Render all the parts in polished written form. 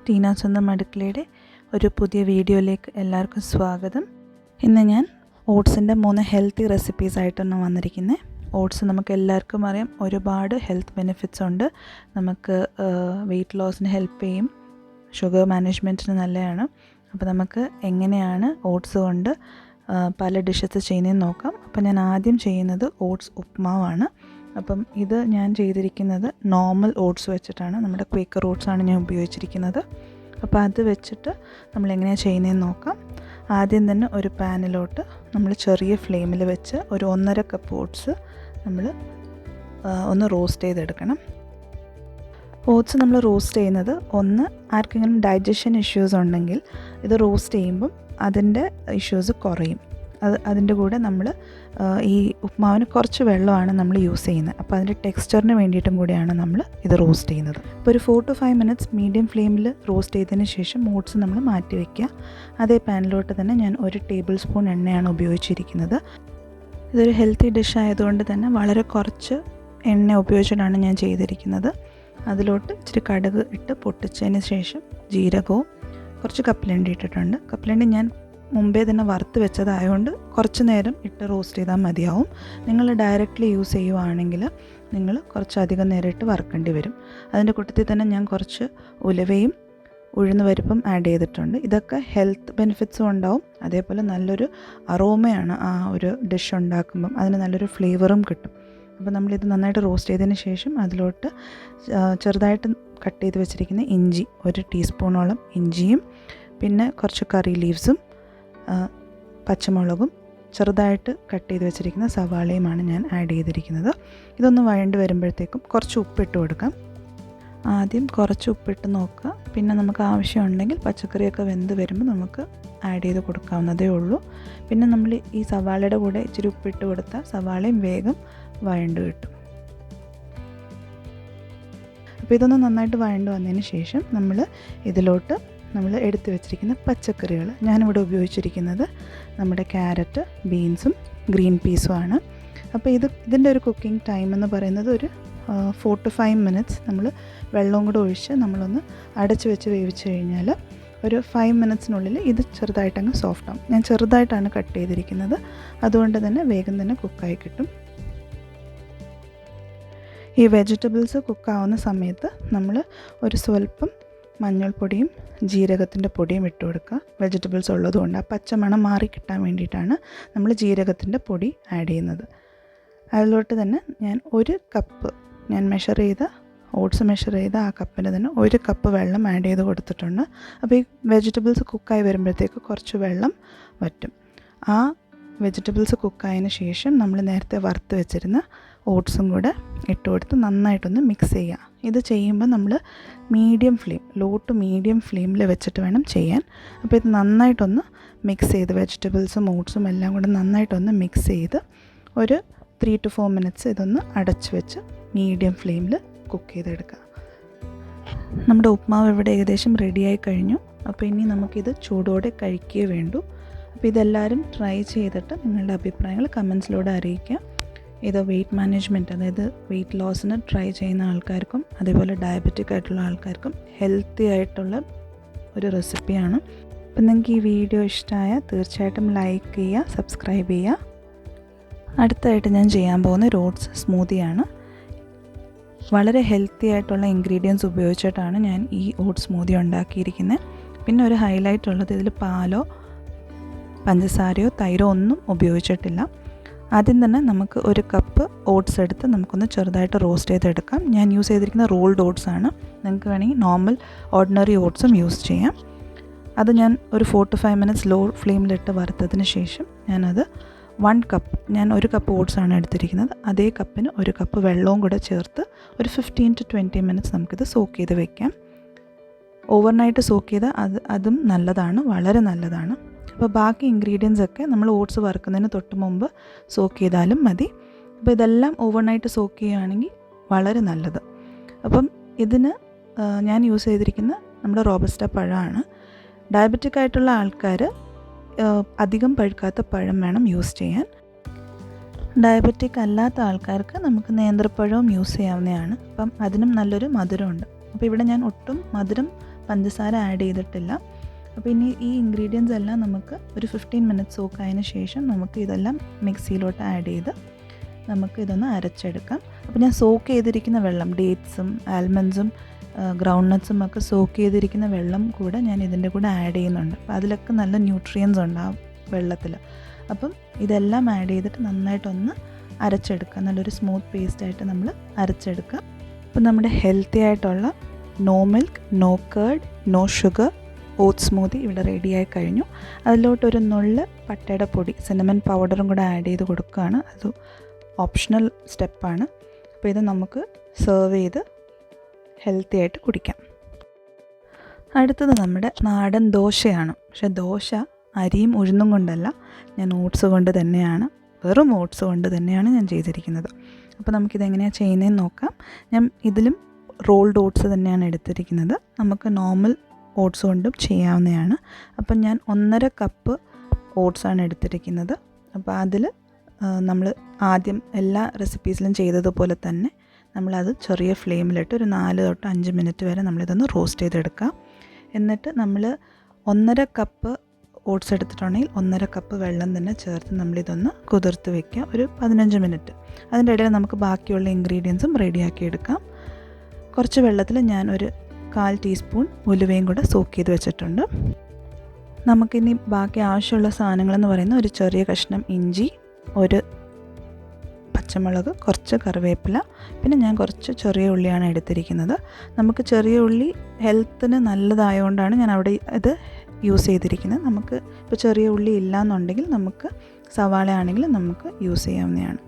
ടീന സ്വന്തം അടുക്കളയുടെ ഒരു പുതിയ വീഡിയോയിലേക്ക് എല്ലാവർക്കും സ്വാഗതം. ഇന്ന് ഞാൻ ഓട്സിൻ്റെ 3 ഹെൽത്തി റെസിപ്പീസ് ആയിട്ടാണ് വന്നിരിക്കുന്നത്. ഓട്സ് നമുക്ക് എല്ലാവർക്കും അറിയാം, ഒരുപാട് ഹെൽത്ത് ബെനിഫിറ്റ്സ് ഉണ്ട്. നമുക്ക് വെയിറ്റ് ലോസിന് ഹെൽപ്പ് ചെയ്യും, ഷുഗർ മാനേജ്മെൻറ്റിന് നല്ലതാണ്. അപ്പോൾ നമുക്ക് എങ്ങനെയാണ് ഓട്സ് കൊണ്ട് പല ഡിഷസ് ചെയ്യുന്നതെന്ന് നോക്കാം. അപ്പോൾ ഞാൻ ആദ്യം ചെയ്യുന്നത് ഓട്സ് ഉപ്മാവാണ്. അപ്പം ഇത് ഞാൻ ചെയ്തിരിക്കുന്നത് നോർമൽ ഓട്സ് വെച്ചിട്ടാണ്, നമ്മുടെ ക്വേക്കർ ഓട്സാണ് ഞാൻ ഉപയോഗിച്ചിരിക്കുന്നത്. അപ്പോൾ അത് വെച്ചിട്ട് നമ്മൾ എങ്ങനെയാണ് ചെയ്യുന്നതെന്ന് നോക്കാം. ആദ്യം തന്നെ ഒരു പാനിലോട്ട് നമ്മൾ ചെറിയ ഫ്ലെയിമിൽ വെച്ച് ഒരു 1.5 കപ്പ് ഓട്സ് നമ്മൾ ഒന്ന് റോസ്റ്റ് ചെയ്തെടുക്കണം. ഓട്സ് നമ്മൾ റോസ്റ്റ് ചെയ്യുന്നത് ആർക്കെങ്കിലും ഡൈജഷൻ ഇഷ്യൂസ് ഉണ്ടെങ്കിൽ ഇത് റോസ്റ്റ് ചെയ്യുമ്പം അതിൻ്റെ ഇഷ്യൂസ് കുറയും. അതിൻ്റെ കൂടെ നമ്മൾ ഈ ഉപ്മാവിന് കുറച്ച് വെള്ളമാണ് നമ്മൾ യൂസ് ചെയ്യുന്നത്. അപ്പോൾ അതിൻ്റെ ടെക്സ്ചറിന് വേണ്ടിയിട്ടും കൂടിയാണ് നമ്മൾ ഇത് റോസ്റ്റ് ചെയ്യുന്നത്. ഇപ്പോൾ ഒരു 4 to 5 minutes മീഡിയം ഫ്ലെയിമിൽ റോസ്റ്റ് ചെയ്തതിന് ശേഷം ഓട്സ് നമ്മൾ മാറ്റി വയ്ക്കുക. അതേ പാനിലോട്ട് തന്നെ ഞാൻ 1 ടേബിൾ സ്പൂൺ എണ്ണയാണ് ഉപയോഗിച്ചിരിക്കുന്നത്. ഇതൊരു ഹെൽത്തി ഡിഷ് ആയതുകൊണ്ട് തന്നെ വളരെ കുറച്ച് എണ്ണ ഉപയോഗിച്ചിട്ടാണ് ഞാൻ ചെയ്തിരിക്കുന്നത്. അതിലോട്ട് ഇച്ചിരി കടുക് ഇട്ട് പൊട്ടിച്ചതിന് ശേഷം ജീരകവും കുറച്ച് കപ്പലണ്ടി ഇട്ടിട്ടുണ്ട്. കപ്പലണ്ടി ഞാൻ മുമ്പേ തന്നെ വറുത്ത് വെച്ചതായതുകൊണ്ട് കുറച്ച് നേരം ഇട്ട് റോസ്റ്റ് ചെയ്താൽ മതിയാവും. നിങ്ങൾ ഡയറക്റ്റ്ലി യൂസ് ചെയ്യുവാണെങ്കിൽ നിങ്ങൾ കുറച്ചധികം നേരം ഇട്ട് വറുക്കേണ്ടി വരും. അതിൻ്റെ കൂട്ടത്തിൽ തന്നെ ഞാൻ കുറച്ച് ഉലുവയും ഉഴുന്ന് പരിപ്പും ആഡ് ചെയ്തിട്ടുണ്ട്. ഇതൊക്കെ ഹെൽത്ത് ബെനിഫിറ്റ്സും ഉണ്ടാവും, അതേപോലെ നല്ലൊരു അറോമയാണ് ആ ഒരു ഡിഷ് ഉണ്ടാക്കുമ്പം, അതിന് നല്ലൊരു ഫ്ലേവറും കിട്ടും. അപ്പോൾ നമ്മളിത് നന്നായിട്ട് റോസ്റ്റ് ചെയ്തതിന് ശേഷം അതിലോട്ട് ചെറുതായിട്ട് കട്ട് ചെയ്ത് വെച്ചിരിക്കുന്ന ഇഞ്ചി, 1 ടീസ്പൂണോളം ഇഞ്ചിയും പിന്നെ കുറച്ച് കറി ലീവ്സും പച്ചമുളകും ചെറുതായിട്ട് കട്ട് ചെയ്ത് വെച്ചിരിക്കുന്ന സവാളയുമാണ് ഞാൻ ആഡ് ചെയ്തിരിക്കുന്നത്. ഇതൊന്ന് വഴണ്ട് വരുമ്പോഴത്തേക്കും കുറച്ച് ഉപ്പിട്ട് കൊടുക്കാം. ആദ്യം കുറച്ച് ഉപ്പിട്ട് നോക്കുക, പിന്നെ നമുക്ക് ആവശ്യമുണ്ടെങ്കിൽ പച്ചക്കറിയൊക്കെ വെന്ത് വരുമ്പോൾ നമുക്ക് ആഡ് ചെയ്ത് കൊടുക്കാവുന്നതേ ഉള്ളൂ. പിന്നെ നമ്മൾ ഈ സവാളയുടെ കൂടെ ഇച്ചിരി ഉപ്പിട്ട് കൊടുത്താൽ സവാളയും വേഗം വഴണ്ട് കിട്ടും. അപ്പോൾ ഇതൊന്ന് നന്നായിട്ട് വഴണ്ട് വന്നതിന് ശേഷം നമ്മൾ എടുത്തു വെച്ചിരിക്കുന്ന പച്ചക്കറികൾ, ഞാനിവിടെ ഉപയോഗിച്ചിരിക്കുന്നത് നമ്മുടെ ക്യാരറ്റ്, ബീൻസും ഗ്രീൻ പീസുമാണ്. അപ്പോൾ ഇതിൻ്റെ ഒരു കുക്കിംഗ് ടൈം എന്ന് പറയുന്നത് ഒരു 4 to 5 minutes നമ്മൾ വെള്ളവും കൂടെ ഒഴിച്ച് നമ്മളൊന്ന് അടച്ച് വെച്ച് വേവിച്ച് കഴിഞ്ഞാൽ ഒരു 5 minutesനുള്ളിൽ ഇത് ചെറുതായിട്ടങ്ങ് സോഫ്റ്റ് ആവും. ഞാൻ ചെറുതായിട്ടാണ് കട്ട് ചെയ്തിരിക്കുന്നത്, അതുകൊണ്ട് തന്നെ വേഗം തന്നെ കുക്കായി കിട്ടും. ഈ വെജിറ്റബിൾസ് കുക്കാവുന്ന സമയത്ത് നമ്മൾ ഒരു സ്വല്പം മഞ്ഞൾപ്പൊടിയും ജീരകത്തിൻ്റെ പൊടിയും ഇട്ട് കൊടുക്കുക. വെജിറ്റബിൾസ് ഉള്ളതുകൊണ്ട് ആ പച്ചമണം മാറി കിട്ടാൻ വേണ്ടിയിട്ടാണ് നമ്മൾ ജീരകത്തിൻ്റെ പൊടി ആഡ് ചെയ്യുന്നത്. അതിലോട്ട് തന്നെ ഞാൻ 1 കപ്പ് ഓട്സ് മെഷർ ചെയ്ത ആ കപ്പിന് തന്നെ 1 കപ്പ് വെള്ളം ആഡ് ചെയ്ത് കൊടുത്തിട്ടുണ്ട്. അപ്പോൾ ഈ വെജിറ്റബിൾസ് കുക്കായി വരുമ്പോഴത്തേക്ക് കുറച്ച് വെള്ളം വറ്റും. ആ വെജിറ്റബിൾസ് കുക്കായതിന് ശേഷം നമ്മൾ നേരത്തെ വറുത്ത് വെച്ചിരുന്ന ഓട്സും കൂടെ ഇട്ട് കൊടുത്ത് നന്നായിട്ടൊന്ന് മിക്സ് ചെയ്യുക. ഇത് ചെയ്യുമ്പോൾ നമ്മൾ ലോ ടു മീഡിയം ഫ്ലെയിമിൽ വെച്ചിട്ട് വേണം ചെയ്യാൻ. അപ്പോൾ ഇത് നന്നായിട്ടൊന്ന് മിക്സ് ചെയ്ത് വെജിറ്റബിൾസും ഓട്സും എല്ലാം കൂടെ നന്നായിട്ടൊന്ന് മിക്സ് ചെയ്ത് ഒരു 3 to 4 minutes ഇതൊന്ന് അടച്ച് വെച്ച് മീഡിയം ഫ്ലെയിമിൽ കുക്ക് ചെയ്തെടുക്കുക. നമ്മുടെ ഉപ്മാവ് ഇവിടെ ഏകദേശം റെഡിയായി കഴിഞ്ഞു. അപ്പോൾ ഇനി നമുക്കിത് ചൂടോടെ കഴിക്കുകയേ വേണ്ടൂ. അപ്പോൾ ഇതെല്ലാവരും ട്രൈ ചെയ്തിട്ട് നിങ്ങളുടെ അഭിപ്രായങ്ങൾ കമൻസിലൂടെ അറിയിക്കുക. ഇത് വെയിറ്റ് മാനേജ്മെൻറ്റ്, അതായത് വെയിറ്റ് ലോസിന് ട്രൈ ചെയ്യുന്ന ആൾക്കാർക്കും അതേപോലെ ഡയബറ്റിക് ആയിട്ടുള്ള ആൾക്കാർക്കും ഹെൽത്തി ആയിട്ടുള്ള ഒരു റെസിപ്പിയാണ്. അപ്പം നിങ്ങൾക്ക് ഈ വീഡിയോ ഇഷ്ടമായാൽ തീർച്ചയായിട്ടും ലൈക്ക് ചെയ്യുക, സബ്സ്ക്രൈബ് ചെയ്യുക. അടുത്തായിട്ട് ഞാൻ ചെയ്യാൻ പോകുന്ന ഓട്സ് സ്മൂതിയാണ്. വളരെ ഹെൽത്തി ആയിട്ടുള്ള ഇൻഗ്രീഡിയൻസ് ഉപയോഗിച്ചിട്ടാണ് ഞാൻ ഈ ഓട്സ് സ്മൂതി ഉണ്ടാക്കിയിരിക്കുന്നത്. പിന്നെ ഒരു ഹൈലൈറ്റ് ഉള്ളത്, ഇതിൽ പാലോ പഞ്ചസാരയോ തൈരോ ഒന്നും ഉപയോഗിച്ചിട്ടില്ല. ആദ്യം തന്നെ നമുക്ക് 1 കപ്പ് ഓട്സ് എടുത്ത് നമുക്കൊന്ന് ചെറുതായിട്ട് റോസ്റ്റ് ചെയ്തെടുക്കാം. ഞാൻ യൂസ് ചെയ്തിരിക്കുന്ന റോൾഡ് ഓട്സ് ആണ്. നിങ്ങൾക്ക് വേണമെങ്കിൽ നോർമൽ ഓർഡിനറി ഓട്സും യൂസ് ചെയ്യാം. അത് ഞാൻ ഒരു 4 to 5 minutes ലോ ഫ്ലെയിമിലിട്ട് വറുത്തതിന് ശേഷം ഞാനത് 1 കപ്പ് ഓട്സ് ആണ് എടുത്തിരിക്കുന്നത്. അതേ കപ്പിന് 1 കപ്പ് വെള്ളവും കൂടെ ചേർത്ത് ഒരു 15 to 20 minutes നമുക്കിത് സോക്ക് ചെയ്ത് വെക്കാം. ഓവർനൈറ്റ് സോക്ക് ചെയ്താൽ അതും നല്ലതാണ്, വളരെ നല്ലതാണ്. അപ്പോൾ ബാക്കി ഇൻഗ്രീഡിയൻസ് ഒക്കെ നമ്മൾ ഓട്സ് വറുക്കുന്നതിന് തൊട്ട് മുമ്പ് സോക്ക് ചെയ്താലും മതി. അപ്പോൾ ഇതെല്ലാം ഓവർനൈറ്റ് സോക്ക് ചെയ്യുകയാണെങ്കിൽ വളരെ നല്ലത്. അപ്പം ഇതിന് ഞാൻ യൂസ് ചെയ്തിരിക്കുന്ന നമ്മുടെ റോബസ്റ്റ പഴമാണ്. ഡയബറ്റിക് ആയിട്ടുള്ള ആൾക്കാർ അധികം പഴുക്കാത്ത പഴം വേണം യൂസ് ചെയ്യാൻ. ഡയബറ്റിക് അല്ലാത്ത ആൾക്കാർക്ക് നമുക്ക് നേന്ത്രപ്പഴവും യൂസ് ചെയ്യാവുന്നതാണ്. അപ്പം അതിനും നല്ലൊരു മധുരമുണ്ട്. അപ്പോൾ ഇവിടെ ഞാൻ ഒട്ടും മധുരം പഞ്ചസാര ആഡ് ചെയ്തിട്ടില്ല. അപ്പോൾ ഇനി ഈ ഇൻഗ്രീഡിയൻസ് എല്ലാം നമുക്ക് ഒരു 15 മിനിറ്റ്സ് സോക്ക് ആയതിന് ശേഷം നമുക്ക് ഇതെല്ലാം മിക്സിയിലോട്ട് ആഡ് ചെയ്ത് നമുക്ക് ഇതൊന്ന് അരച്ചെടുക്കാം. അപ്പോൾ ഞാൻ സോക്ക് ചെയ്തിരിക്കുന്ന വെള്ളം, ഡേറ്റ്സും ആൽമണ്ട്സും ഗ്രൗണ്ട്നട്ട്സും ഒക്കെ സോക്ക് ചെയ്തിരിക്കുന്ന വെള്ളം കൂടെ ഞാൻ ഇതിൻ്റെ കൂടെ ആഡ് ചെയ്യുന്നുണ്ട്. അപ്പോൾ അതിലൊക്കെ നല്ല ന്യൂട്രിയൻസ് ഉണ്ട് ആ വെള്ളത്തിൽ. അപ്പം ഇതെല്ലാം ആഡ് ചെയ്തിട്ട് നന്നായിട്ടൊന്ന് അരച്ചെടുക്കുക. നല്ലൊരു സ്മൂത്ത് പേസ്റ്റായിട്ട് നമ്മൾ അരച്ചെടുക്കുക. അപ്പോൾ നമ്മുടെ ഹെൽത്തി ആയിട്ടുള്ള no milk, no curd, no sugar oats smoothie ഇവിടെ റെഡിയായി കഴിഞ്ഞു. അതിലോട്ടൊരു നുള്ള് പട്ടയുടെ പൊടി, സിനമൺ പൗഡറും കൂടെ ആഡ് ചെയ്ത് കൊടുക്കുകയാണ്. അത് ഓപ്ഷണൽ സ്റ്റെപ്പാണ്. അപ്പോൾ ഇത് നമുക്ക് സെർവ് ചെയ്ത് ഹെൽത്തി ആയിട്ട് കുടിക്കാം. അടുത്തത് നമ്മുടെ നാടൻ ദോശയാണ്. പക്ഷേ ദോശ അരിയും ഉഴുന്നും കൊണ്ടല്ല, ഞാൻ ഓട്സ് കൊണ്ട് തന്നെയാണ്, വെറും ഓട്സ് കൊണ്ട് തന്നെയാണ് ഞാൻ ചെയ്തിരിക്കുന്നത്. അപ്പോൾ നമുക്കിതെങ്ങനെയാണ് ചെയ്യുന്നതെന്ന് നോക്കാം. ഞാൻ ഇതിലും റോൾഡ് ഓട്സ് തന്നെയാണ് എടുത്തിരിക്കുന്നത്. നമുക്ക് നോർമൽ ഓട്സ് കൊണ്ടും ചെയ്യാവുന്നതാണ്. അപ്പം ഞാൻ 1.5 കപ്പ് ഓട്സാണ് എടുത്തിരിക്കുന്നത്. അപ്പോൾ അതിൽ നമ്മൾ ആദ്യം എല്ലാ റെസിപ്പീസിലും ചെയ്തതുപോലെ തന്നെ നമ്മളത് ചെറിയ ഫ്ലെയിമിലിട്ട് ഒരു 4 തൊട്ട് 5 മിനിറ്റ് വരെ നമ്മളിതൊന്ന് റോസ്റ്റ് ചെയ്തെടുക്കുക. എന്നിട്ട് നമ്മൾ 1.5 കപ്പ് ഓട്സ് എടുത്തിട്ടുണ്ടെങ്കിൽ 1.5 കപ്പ് വെള്ളം തന്നെ ചേർത്ത് നമ്മളിതൊന്ന് കുതിർത്ത് വയ്ക്കുക ഒരു 15 മിനിറ്റ്. അതിൻ്റെ ഇടയിൽ നമുക്ക് ബാക്കിയുള്ള ഇൻഗ്രീഡിയൻസും റെഡിയാക്കി എടുക്കാം. കുറച്ച് വെള്ളത്തിൽ ഞാൻ ഒരു 1/4 ടീസ്പൂൺ ഉലുവയും കൂടെ സോക്ക് ചെയ്ത് വെച്ചിട്ടുണ്ട്. നമുക്കിനി ബാക്കി ആവശ്യമുള്ള സാധനങ്ങളെന്ന് പറയുന്നത് ഒരു ചെറിയ കഷ്ണം ഇഞ്ചി, ഒരു പച്ചമുളക്, കുറച്ച് കറിവേപ്പില, പിന്നെ ഞാൻ കുറച്ച് ചെറിയ ഉള്ളിയാണ് എടുത്തിരിക്കുന്നത്. നമുക്ക് ചെറിയ ഉള്ളി ഹെൽത്തിന് നല്ലതായതുകൊണ്ടാണ് ഞാൻ അവിടെ ഇത് യൂസ് ചെയ്തിരിക്കുന്നത്. നമുക്ക് ഇപ്പോൾ ചെറിയ ഉള്ളി ഇല്ലയെന്നുണ്ടെങ്കിൽ നമുക്ക് സവാള ആണെങ്കിലും നമുക്ക് യൂസ് ചെയ്യാവുന്നതാണ്.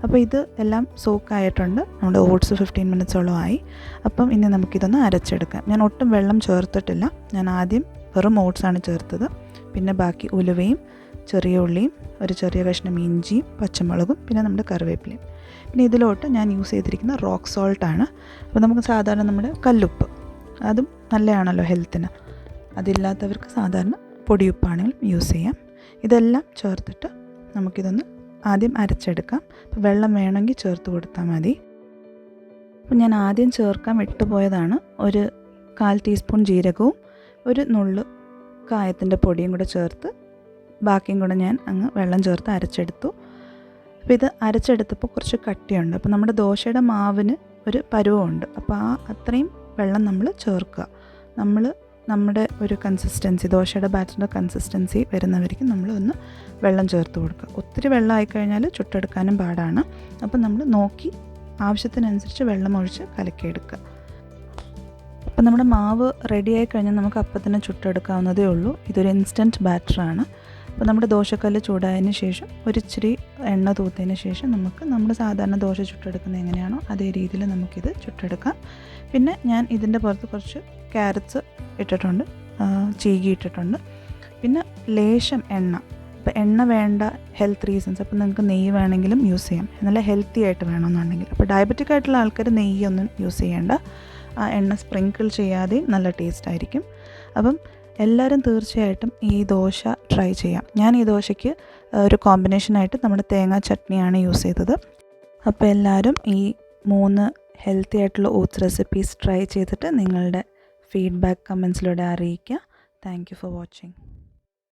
അപ്പോൾ ഇത് എല്ലാം സോക്കായിട്ടുണ്ട്. നമ്മുടെ ഓട്സ് 15 മിനിറ്റ്സോളം ആയി. അപ്പം ഇനി നമുക്കിതൊന്ന് അരച്ചെടുക്കാം. ഞാൻ ഒട്ടും വെള്ളം ചേർത്തിട്ടില്ല. ഞാൻ ആദ്യം വെറും ഓട്സാണ് ചേർത്തത്. പിന്നെ ബാക്കി ഉലുവയും ചെറിയ ഉള്ളിയും ഒരു ചെറിയ കഷ്ണം ഇഞ്ചിയും പച്ചമുളകും പിന്നെ നമ്മുടെ കറിവേപ്പിലയും. പിന്നെ ഇതിലോട്ട് ഞാൻ യൂസ് ചെയ്തിരിക്കുന്ന റോക്ക് സോൾട്ടാണ്. അപ്പോൾ നമുക്ക് സാധാരണ നമ്മുടെ കല്ലുപ്പ്, അതും നല്ലതാണല്ലോ ഹെൽത്തിന്. അതില്ലാത്തവർക്ക് സാധാരണ പൊടിയുപ്പാണെങ്കിലും യൂസ് ചെയ്യാം. ഇതെല്ലാം ചേർത്തിട്ട് നമുക്കിതൊന്ന് ആദ്യം അരച്ചെടുക്കാം. അപ്പോൾ വെള്ളം വേണമെങ്കിൽ ചേർത്ത് കൊടുത്താൽ മതി. അപ്പോൾ ഞാൻ ആദ്യം ചേർക്കാൻ വിട്ടുപോയതാണ് ഒരു 1/4 ടീസ്പൂൺ ജീരകവും ഒരു നുള്ളു കായത്തിൻ്റെ പൊടിയും കൂടെ ചേർത്ത് ബാക്കിയും കൂടെ ഞാൻ അങ്ങ് വെള്ളം ചേർത്ത് അരച്ചെടുത്തു. അപ്പോൾ ഇത് അരച്ചെടുത്തപ്പോൾ കുറച്ച് കട്ടിയുണ്ട്. അപ്പോൾ നമ്മുടെ ദോശയുടെ മാവിന് ഒരു പരുവമുണ്ട്. അപ്പോൾ അത്രയും വെള്ളം നമ്മൾ ചേർക്കുക. നമ്മുടെ ഒരു കൺസിസ്റ്റൻസി, ദോശയുടെ ബാറ്ററിൻ്റെ കൺസിസ്റ്റൻസി വരുന്നവർക്ക് നമ്മൾ ഒന്ന് വെള്ളം ചേർത്ത് കൊടുക്കുക. ഒത്തിരി വെള്ളം ആയിക്കഴിഞ്ഞാൽ ചുട്ടെടുക്കാനും പാടാണ്. അപ്പം നമ്മൾ നോക്കി ആവശ്യത്തിനനുസരിച്ച് വെള്ളം ഒഴിച്ച് കലക്കിയെടുക്കുക. അപ്പം നമ്മുടെ മാവ് റെഡിയായി കഴിഞ്ഞാൽ നമുക്ക് അപ്പം തന്നെ ചുട്ടെടുക്കാവുന്നതേ ഉള്ളൂ. ഇതൊരു ഇൻസ്റ്റൻറ്റ് ബാറ്ററാണ്. അപ്പോൾ നമ്മുടെ ദോശക്കല്ല് ചൂടായതിന് ശേഷം ഒരിച്ചിരി എണ്ണ തൂത്തതിന് ശേഷം നമുക്ക് നമ്മൾ സാധാരണ ദോശ ചുട്ടെടുക്കുന്നത് എങ്ങനെയാണോ അതേ രീതിയിൽ നമുക്കിത് ചുട്ടെടുക്കാം. പിന്നെ ഞാൻ ഇതിൻ്റെ പുറത്ത് കുറച്ച് ക്യാരറ്റ്സ് ഇട്ടിട്ടുണ്ട്, ചീകി ഇട്ടിട്ടുണ്ട്. പിന്നെ ലേശം എണ്ണ. അപ്പോൾ എണ്ണ വേണ്ട ഹെൽത്ത് റീസൺസ്. അപ്പോൾ നിങ്ങൾക്ക് നെയ്യ് വേണമെങ്കിലും യൂസ് ചെയ്യാം, നല്ല ഹെൽത്തി ആയിട്ട് വേണമെന്നുണ്ടെങ്കിൽ. അപ്പോൾ ഡയബറ്റിക് ആയിട്ടുള്ള ആൾക്കാർ നെയ്യൊന്നും യൂസ് ചെയ്യേണ്ട. ആ എണ്ണ സ്പ്രിങ്കിൾ ചെയ്യാതെ നല്ല ടേസ്റ്റ് ആയിരിക്കും. അപ്പം എല്ലാവരും തീർച്ചയായിട്ടും ഈ ദോശ ട്രൈ ചെയ്യാം. ഞാൻ ഈ ദോശയ്ക്ക് ഒരു കോമ്പിനേഷനായിട്ട് നമ്മുടെ തേങ്ങാ ചട്നിയാണ് യൂസ് ചെയ്തത്. അപ്പോൾ എല്ലാവരും ഈ 3 ഹെൽത്തി ആയിട്ടുള്ള ഓട്സ് റെസിപ്പീസ് ട്രൈ ചെയ്തിട്ട് നിങ്ങളുടെ ഫീഡ്ബാക്ക് കമൻസിലൂടെ അറിയിക്കുക. Thank you for watching.